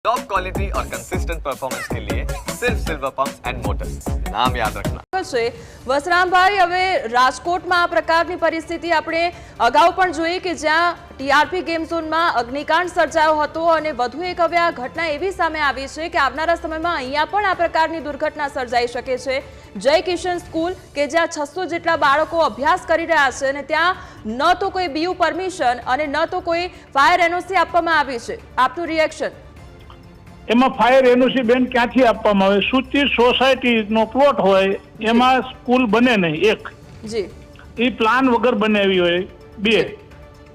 Top quality और consistent performance के लिए सिर्फ सिल्वर पंप्स एंड मोटर्स, नाम याद रखना। વસરામભાઈ, હવે રાજકોટમાં આ પ્રકારની પરિસ્થિતિ આપણે અગાઉ પણ જોઈ કે જ્યાં ટીઆરપી ગેમ ઝોનમાં અગ્નિકાંડ સર્જાયો હતો અને વધુ એક હવે આ ઘટના એવી સામે આવી છે કે આવનારા સમયમાં અહીંયા પણ આ પ્રકારની દુર્ઘટના સર્જાઈ શકે છે। જય કિશન સ્કૂલ કે જ્યાં 600 જેટલા બાળકો અભ્યાસ કરી રહ્યા છે અને ત્યાં ન તો કોઈ બીયુ પરમિશન અને ન તો કોઈ ફાયર એનઓસી આપવામાં આવી છે, આપનું રિએક્શન? એમાં ફાયર એનઓસી બેન ક્યાંથી આપવામાં આવે? સૂચિત સોસાયટીનો પ્લોટ હોય એમાં સ્કૂલ બને નહીં, એક જી એ પ્લાન વગર બનાવી હોય, બે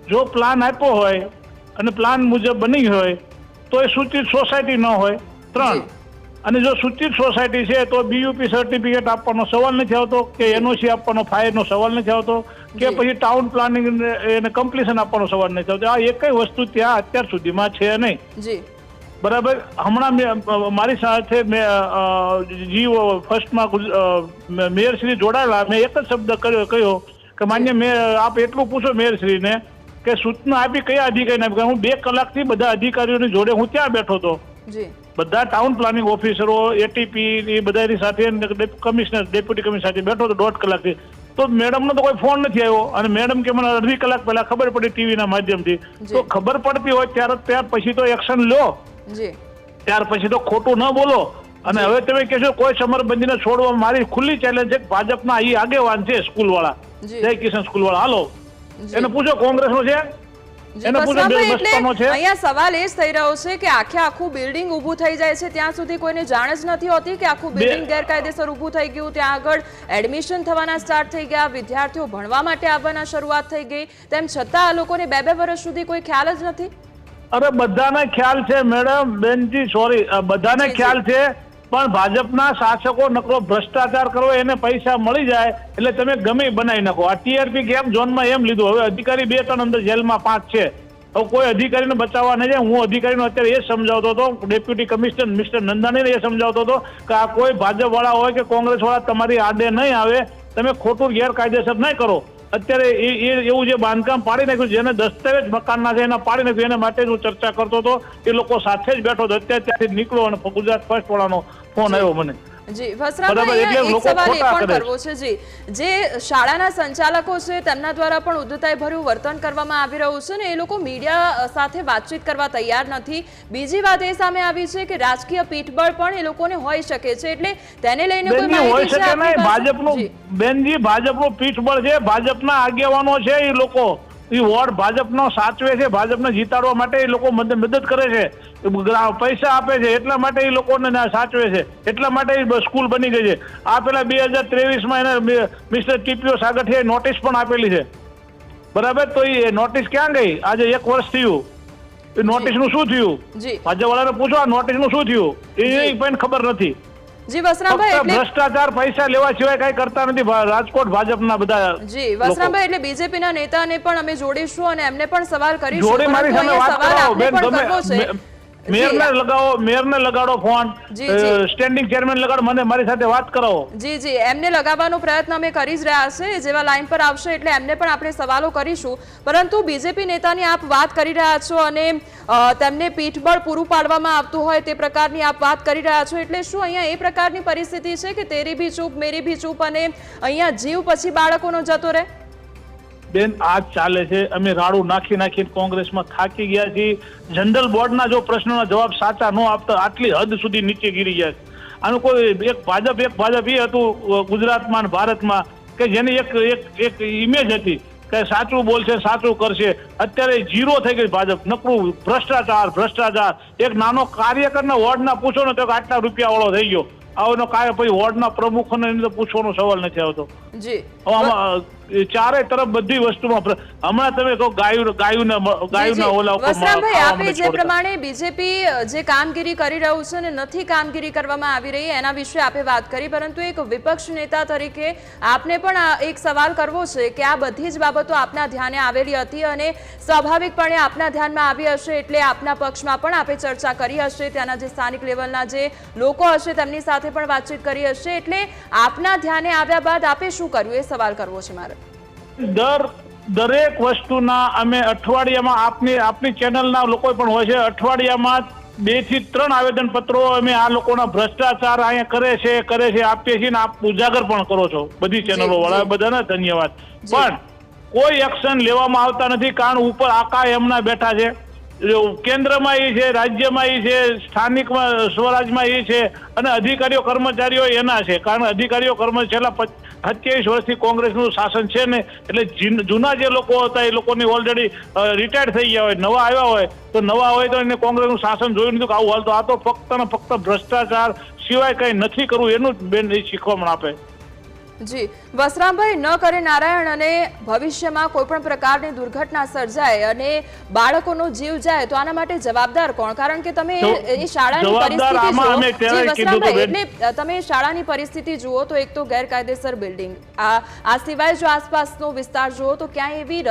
જો પ્લાન આપ્યો હોય અને પ્લાન મુજબ બની હોય તો એ સૂચિત સોસાયટી ન હોય, ત્રણ અને જો સૂચિત સોસાયટી છે તો બીયુપી સર્ટિફિકેટ આપવાનો સવાલ નથી આવતો કે એનઓસી આપવાનો ફાયરનો સવાલ નથી આવતો કે પછી ટાઉન પ્લાનિંગ એને કમ્પ્લીશન આપવાનો સવાલ નથી આવતો। આ એક વસ્તુ ત્યાં અત્યાર સુધીમાં છે નહીં, જી બરાબર। હમણાં મારી સાથે જીઓ ફર્સ્ટમાં મેયરશ્રી જોડાયેલા, મેં એક જ શબ્દ કહ્યો કે માન્ય મેયર આપ એટલું પૂછો મેયરશ્રીને કે સૂચના આપી કયા અધિકારીને આપી? હું 2 કલાકથી બધા અધિકારીઓની જોડે હું ત્યાં બેઠો હતો, બધા ટાઉન પ્લાનિંગ ઓફિસરો, એટીપી એ બધાની સાથે કમિશનર, ડેપ્યુટી કમિશનર સાથે બેઠો હતો 1.5 કલાકથી। તો મેડમનો તો કોઈ ફોન નથી આવ્યો અને મેડમ કે મને અડધી કલાક પહેલા ખબર પડી ટીવીના માધ્યમથી। તો ખબર પડતી હોય ત્યાર પછી તો એક્શન લો, ત્યાર પછી તો ખોટું ન બોલો। અને હવે તમે કહેશો કોઈ સમરબંધીને છોડવા, મારી ખુલ્લી ચેલેન્જ છે, ભાજપના એ આગેવાન છે સ્કૂલ વાળા, જય કિશન સ્કૂલ વાળા, હાલો એને પૂછો કોંગ્રેસનો છે, એને પૂછો બસપાનો છે। અહીંયા સવાલ એ જ થઈ રહ્યો છે કે આખું બિલ્ડિંગ ઊભું થઈ જાય છે ત્યાં સુધી કોઈને જાણ જ નથી હોતી કે આખું બિલ્ડિંગ ગેરકાયદેસર ઊભું થઈ ગયું, ત્યાં આગળ એડમિશન થવાના સ્ટાર્ટ થઈ ગયા, વિદ્યાર્થીઓ ભણવા માટે આવવાના શરૂઆત થઈ ગઈ, તેમ છતાં આ લોકોને 2 વર્ષ સુધી કોઈ ખ્યાલ જ નથી। અરે બધાને ખ્યાલ છે મેડમ, બેનજી સોરી, બધાને ખ્યાલ છે, પણ ભાજપના શાસકો નકરો ભ્રષ્ટાચાર કરો, એને પૈસા મળી જાય એટલે તમે ગમે બનાવી નાખો। આ ટીઆરપી ગેમ ઝોનમાં એમ લીધું, હવે અધિકારી 2-3 અંદર જેલમાં 5 છે, હવે કોઈ અધિકારીને બચાવવા નહીં જાય। હું અધિકારીનો અત્યારે એ સમજાવતો હતો, ડેપ્યુટી કમિશનર મિસ્ટર નંદાણીને એ સમજાવતો હતો કે આ કોઈ ભાજપ વાળા હોય કે કોંગ્રેસ વાળા તમારી આડે નહીં આવે, તમે ખોટું ગેરકાયદેસર નહીં કરો। અત્યારે એવું જે બાંધકામ પાડી નાખ્યું, જેને દસ્તાવેજ મકાનના છે એના પાડી નાખ્યું, એના માટે હું ચર્ચા કરતો હતો, એ લોકો સાથે જ બેઠો હતો, અત્યારે ત્યાંથી નીકળો અને ગુજરાત ફર્સ્ટ વાળાનો ફોન આવ્યો મને। જી વસરામભાઈ, એક સવાલ એ પણ કરવો છે જી, જે શાળાના સંચાલકો છે તેમના દ્વારા પણ ઉદ્ધતાઈભર્યું વર્તન કરવામાં આવી રહ્યું છે ને એ લોકો મીડિયા સાથે વાતચીત કરવા તૈયાર નથી। બીજી વાત એ સામે આવી છે કે રાજકીય પીઠબળ પણ એ લોકોને હોઈ શકે છે, એટલે તેને લઈને કોઈ માહિતી છે આપણી પાસે? ભાજપનું બેનજી, ભાજપનું પીઠબળ છે, ભાજપના આગેવાનો છે, એ લોકો એ વોર્ડ ભાજપનો સાચવે છે, ભાજપને જીતાડવા માટે એ લોકો મદદ કરે છે, પૈસા આપે છે, એટલા માટે એ લોકોને સાચવે છે, એટલા માટે એ સ્કૂલ બની ગઈ છે। આ પેલા 2023માં એને મિસ્ટર ટીપીઓ સાગઠિયાએ નોટિસ પણ આપેલી છે, બરાબર? તો એ નોટિસ ક્યાં ગઈ? આજે 1 વર્ષ થયું, એ નોટિસનું શું થયું? ભાજપ વાળાને પૂછો આ નોટિસનું શું થયું, એ પણ ખબર નથી। જી વસરામભાઈ, એટલે ભ્રષ્ટાચાર પૈસા લેવા સિવાય કઈ કરતા નથી રાજકોટ ભાજપના બધા। જી વસરામભાઈ, એટલે બીજેપીના નેતાને પણ અમે જોડીશું અને એમને પણ સવાલ કરીશું, જોડે મારી સામે વાત કરાવો બેન, તમે મેયરને લગાડો ફોન, સ્ટેન્ડિંગ ચેરમેન લગાડો, મને મારી સાથે વાત કરાવો। જી એમને લગાવવાનો પ્રયત્ન અમે કરી જ રહ્યા છે, જેવા લાઈન પર આવશે એટલે એમને પણ આપણે સવાલો કરીશું, પરંતુ બીજેપી નેતાની આપ વાત કરી રહ્યા છો અને તેમને પીઠબળ પૂરું પાડવામાં આવતું હોય તે પ્રકારની આપ વાત કરી રહ્યા છો, એટલે શું અહીંયા એ પ્રકારની પરિસ્થિતિ છે કે તેરી ભી ચૂપ મેરી ભી ચૂપ અને અહીંયા જીવ પછી બાળકોનો જતો રહે? બેન આ ચાલે છે, અમે રાડું નાખીને કોંગ્રેસમાં થાકી ગયા છીએ। જનરલ બોર્ડના જો પ્રશ્નોના જવાબ સાચા ન આપતા આટલી હદ સુધી નીચે ગીરી ગયા છે। આનું કોઈ એક ભાજપ એ હતું ગુજરાતમાં ભારતમાં કે જેની એક ઇમેજ હતી કે સાચું બોલશે, સાચું કરશે, અત્યારે 0 થઈ ગઈ ભાજપ, નકરું ભ્રષ્ટાચાર। એક નાનો કાર્યકરના વોર્ડના પૂછો ને તો આટલા રૂપિયા વાળો થઈ ગયો, આવનો કાય પછી વોર્ડના પ્રમુખોને એને તો પૂછવાનો સવાલ નથી આવતો। જી ચારે તરફ બધી વસ્તુમાં હમણાં તમે કહો ગાયુના ઓલા વસરામભાઈ, આપે જે પ્રમાણે બીજેપી જે કામગીરી કરી રહ્યું છે ને નથી કામગીરી કરવામાં આવી રહી એના વિશે આપે વાત કરી, પરંતુ એક વિપક્ષ નેતા તરીકે આપને પણ એક સવાલ કરવો છે કે આ બધી જ બાબતો આપના ધ્યાને આવેલી હતી અને સ્વાભાવિકપણે આપના ધ્યાનમાં આવી હશે એટલે આપના પક્ષમાં પણ આપે ચર્ચા કરી હશે, ત્યાંના જે સ્થાનિક લેવલના જે લોકો હશે તેમની સાથે પણ વાતચીત કરી હશે, એટલે આપના ધ્યાને આવ્યા બાદ આપે શું કર્યું એ સવાલ કરવો છે મારે। દરેક વસ્તુના અમે અઠવાડિયામાં આપની ચેનલના લોકો પણ હોય છે, અઠવાડિયામાં 2 થી 3 આવેદન પત્રો અમે આ લોકોના ભ્રષ્ટાચાર અહીંયા કરે છે આપીએ છીએ ને આપ ઉજાગર પણ કરો છો બધી ચેનલો વાળા, બધાને ધન્યવાદ. પણ કોઈ એક્શન લેવામાં આવતા નથી, કારણ ઉપર આકા એમના બેઠા છે, કેન્દ્રમાં એ છે, રાજ્યમાં એ છે, સ્થાનિક સ્વરાજમાં એ છે, અને અધિકારીઓ કર્મચારીઓ એના છે. કારણ અધિકારીઓ કર્મચારીઓ છેલ્લા 27 વર્ષથી કોંગ્રેસનું શાસન છે ને, એટલે જૂના જે લોકો હતા એ લોકોની ઓલરેડી રિટાયર્ડ થઈ ગયા હોય, નવા આવ્યા હોય તો એને કોંગ્રેસનું શાસન જોયું નથી કે આવું હાલતું. આ તો ફક્ત ને ફક્ત ભ્રષ્ટાચાર સિવાય કંઈ નથી કરવું એનું બેન એ શીખવામણ આપે. જી વસરામભાઈ, ન કરે નારાયણ અને ભવિષ્યમાં કોઈ પણ પ્રકારની દુર્ઘટના સર્જાય અને બાળકોનો જીવ જાય તો આના માટે જવાબદાર કોણ? કારણ કે તમે એ શાળાની પરિસ્થિતિ જુઓ, એટલે તમે શાળાની પરિસ્થિતિ જુઓ તો એક તો ગેરકાયદેસર બિલ્ડિંગ, આ સિવાય જો આસપાસનો વિસ્તાર જુઓ તો ક્યાંય એવી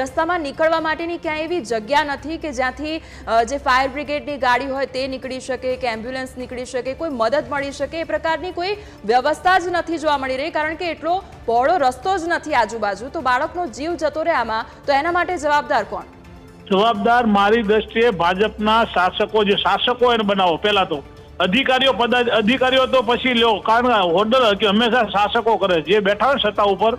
રસ્તામાં નીકળવા માટેની ક્યાંય એવી જગ્યા નથી કે જ્યાંથી જે ફાયર બ્રિગેડની ગાડી હોય તે નીકળી શકે, કે એમ્બ્યુલન્સ નીકળી શકે, કોઈ મદદ મળી શકે, એ પ્રકારની કોઈ વ્યવસ્થા જ નથી જોવા મળી રહી. કારણ કે એટલો પહોળો રસ્તો જ નથી આજુબાજુ, તો બાળકનો જીવ જતો રહે આમાં, તો એના માટે જવાબદાર કોણ? જવાબદાર મારી દ્રષ્ટિએ ભાજપના શાસકો, જે શાસકો એને બનાવો. પહેલા તો અધિકારીઓ તો પછી લ્યો, કારણ ઓર્ડર હંમેશા શાસકો કરે, જે બેઠા હોય સત્તા ઉપર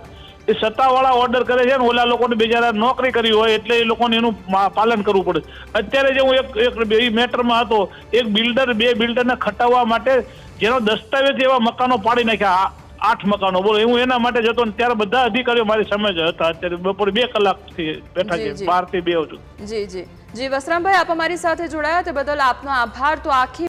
એ સત્તાવાળા ઓર્ડર કરે છે ને ઓલા લોકોને બિચારા નોકરી કરી હોય એટલે એ લોકોને એનું પાલન કરવું પડે. અત્યારે જે હું એક મેટરમાં હતો, એક બિલ્ડર 2 બિલ્ડરને ખટાવવા માટે જેનો દસ્તાવેજ એવા મકાનો પાડી નાખ્યા, 8 મકાનો. બોલો, હું એના માટે જતો ને ત્યારે બધા અધિકારીઓ મારી સામે જ હતા. અત્યારે બપોરે 2 કલાકથી બેઠા છે, 12 થી 2 સુધી. જી વસરામભાઈ, આપ અમારી સાથે જોડાયા તે બદલ આપનો આભાર. તો આખી